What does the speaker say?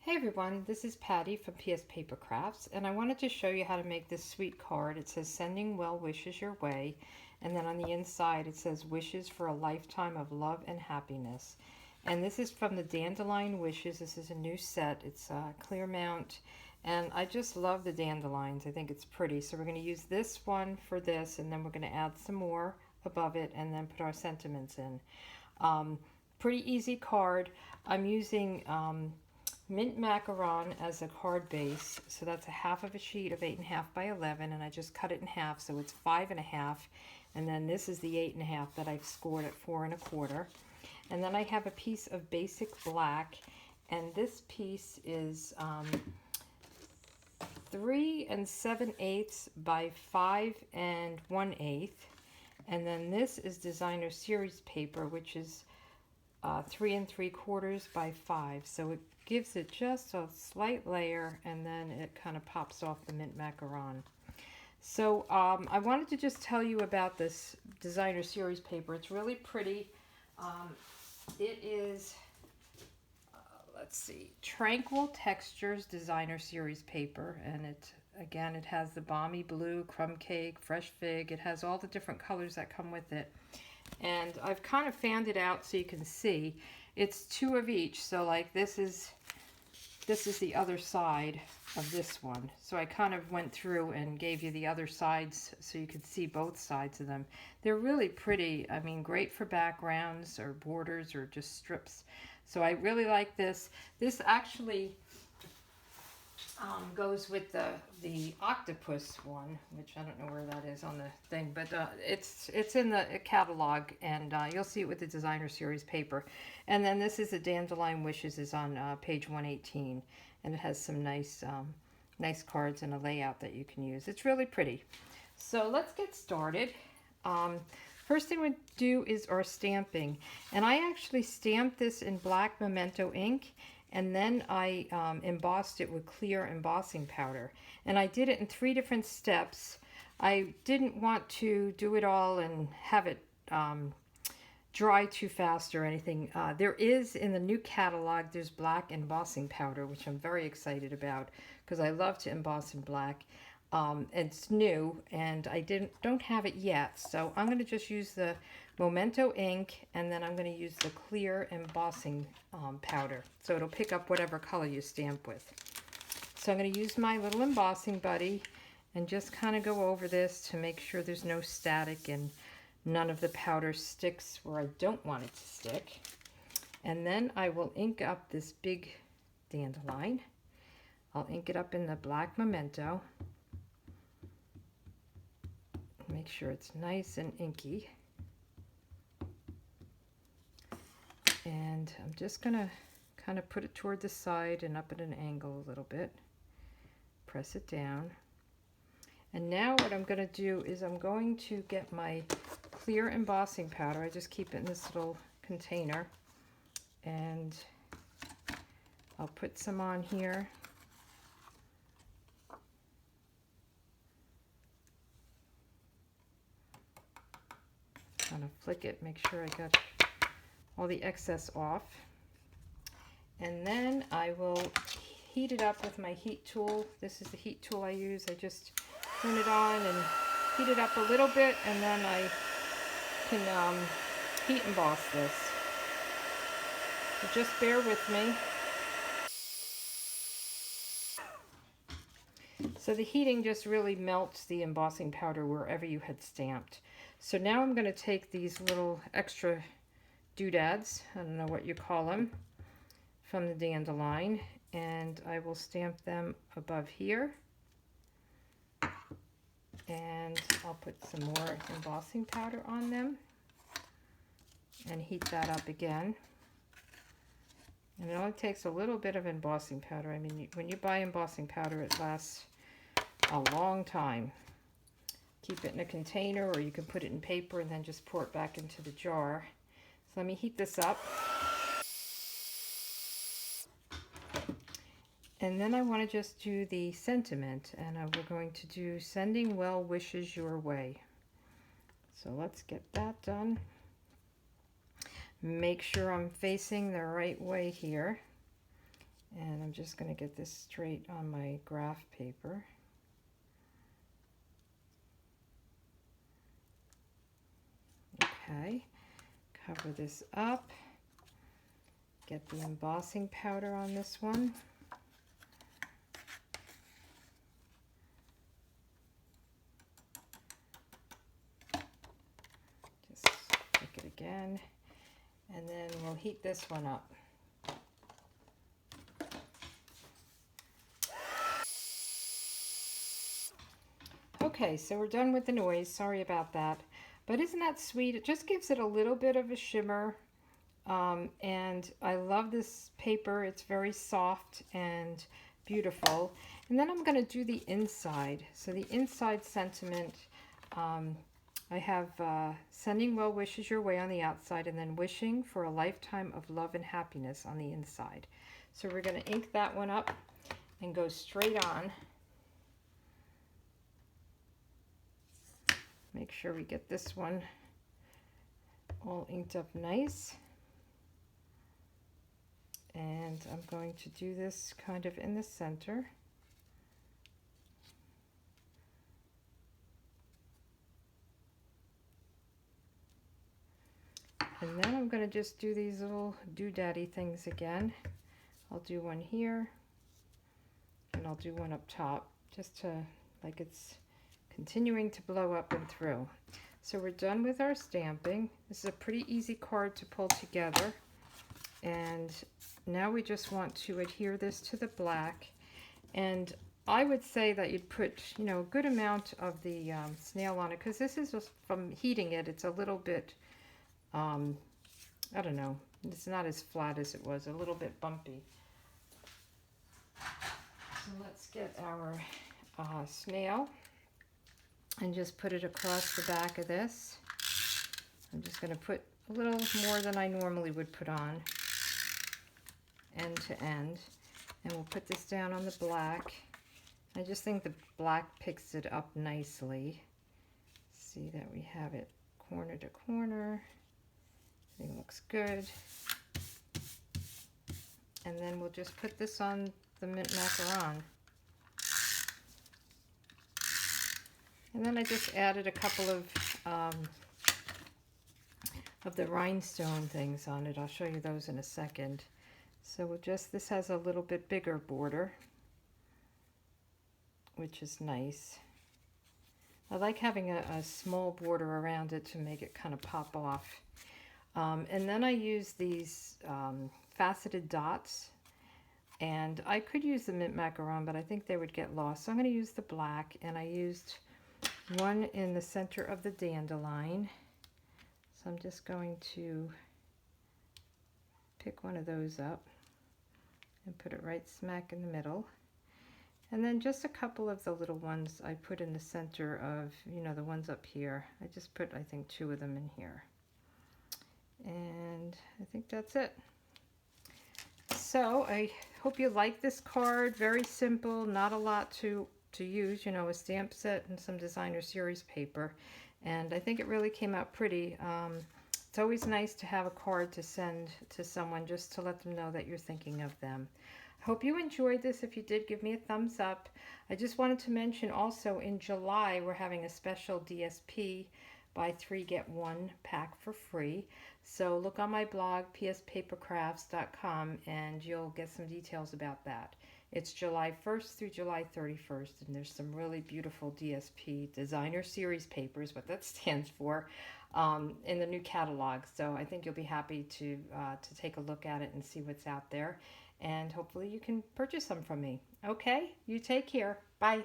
Hey everyone, this is Patty from PS Paper Crafts, and I wanted to show you how to make this sweet card. It says sending well wishes your way, and then on the inside it says wishes for a lifetime of love and happiness. And this is from the Dandelion Wishes. This is a new set. It's clear mount, and I just love the dandelions. I think it's pretty. So we're going to use this one for this, and then we're going to add some more above it and then put our sentiments in. Pretty easy card. I'm using mint macaron as a card base, so that's a half of a sheet of 8.5 by 11, and I just cut it in half, so it's 5.5, and then this is the 8.5 that I've scored at 4.25. And then I have a piece of basic black, and this piece is 3 7/8 by 5 1/8, and then this is designer series paper, which is 3 3/4 by 5, so it gives it just a slight layer, and then it kind of pops off the mint macaron. So I wanted to just tell you about this designer series paper. It's really pretty. It is, let's see, Tranquil Textures designer series paper, and it has the balmy blue, crumb cake, fresh fig. It has all the different colors that come with it. And I've kind of fanned it out so you can see. It's 2 of each, so like this is the other side of this one. So I kind of went through and gave you the other sides so you could see both sides of them. They're really pretty. I mean, great for backgrounds or borders or just strips. So I really like this. This actually goes with the octopus one, which I don't know where that is on the thing, but it's in the catalog, and you'll see it with the designer series paper. And then this is the Dandelion Wishes, is on page 118, and it has some nice cards and a layout that you can use. It's really pretty. So let's get started. First thing we do is our stamping, and I actually stamped this in black memento ink, and then I embossed it with clear embossing powder. And I did it in 3 different steps. I didn't want to do it all and have it dry too fast or anything. There is, in the new catalog, there's black embossing powder, which I'm very excited about because I love to emboss in black. It's new, and I don't have it yet, so I'm going to just use the memento ink, and then I'm going to use the clear embossing powder, so it'll pick up whatever color you stamp with. So I'm going to use my little embossing buddy and just kind of go over this to make sure there's no static and none of the powder sticks where I don't want it to stick. And then I will ink up this big dandelion. I'll ink it up in the black memento. Make sure it's nice and inky. And I'm just going to kind of put it toward the side and up at an angle a little bit. Press it down. And now what I'm going to do is I'm going to get my clear embossing powder. I just keep it in this little container. And I'll put some on here. Kind of flick it, make sure I got all the excess off. And then I will heat it up with my heat tool. This is the heat tool I use. I just turn it on and heat it up a little bit, and then I can heat emboss this. So just bear with me. So the heating just really melts the embossing powder wherever you had stamped. So now I'm going to take these little extra doodads, I don't know what you call them, from the dandelion, and I will stamp them above here. And I'll put some more embossing powder on them and heat that up again. And it only takes a little bit of embossing powder. I mean, when you buy embossing powder, it lasts a long time. Keep it in a container, or you can put it in paper and then just pour it back into the jar. So let me heat this up. And then I want to just do the sentiment, and we're going to do sending well wishes your way. So let's get that done. Make sure I'm facing the right way here. And I'm just going to get this straight on my graph paper. Okay, cover this up. Get the embossing powder on this one. Just click it again. And then we'll heat this one up. Okay, so we're done with the noise. Sorry about that. But isn't that sweet? It just gives it a little bit of a shimmer. And I love this paper. It's very soft and beautiful. And then I'm going to do the inside. So the inside sentiment, I have sending well wishes your way on the outside, and then wishing for a lifetime of love and happiness on the inside. So we're going to ink that one up and go straight on. Make sure we get this one all inked up nice. And I'm going to do this kind of in the center. And then I'm going to just do these little doodaddy things again. I'll do one here, and I'll do one up top, just to, like it's continuing to blow up and through. So we're done with our stamping. This is a pretty easy card to pull together. And now we just want to adhere this to the black. And I would say that you'd put, you know, a good amount of the snail on it, because this is just from heating it. It's a little bit, I don't know, it's not as flat as it was, a little bit bumpy. So let's get our snail and just put it across the back of this. I'm just going to put a little more than I normally would put on, end to end. And we'll put this down on the black. I just think the black picks it up nicely. See that we have it corner to corner. Everything looks good. And then we'll just put this on the mint macaron. And then I just added a couple of the rhinestone things on it. I'll show you those in a second. So we'll just, this has a little bit bigger border, which is nice. I like having a small border around it to make it kind of pop off. And then I use these faceted dots. And I could use the mint macaron, but I think they would get lost. So I'm going to use the black, and I used one in the center of the dandelion. So I'm just going to pick one of those up and put it right smack in the middle. And then just a couple of the little ones I put in the center of, you know, the ones up here. I just put, I think, 2 of them in here. And I think that's it. So I hope you like this card. Very simple, not a lot to use, you know, a stamp set and some designer series paper. And I think it really came out pretty. It's always nice to have a card to send to someone just to let them know that you're thinking of them. I hope you enjoyed this. If you did, give me a thumbs up. I just wanted to mention also in July we're having a special DSP, buy 3 get 1 pack for free. So look on my blog, pspapercrafts.com, and you'll get some details about that. It's July 1st through July 31st, and there's some really beautiful DSP, designer series papers, what that stands for, in the new catalog. So I think you'll be happy to take a look at it and see what's out there. And hopefully you can purchase some from me. Okay, you take care. Bye.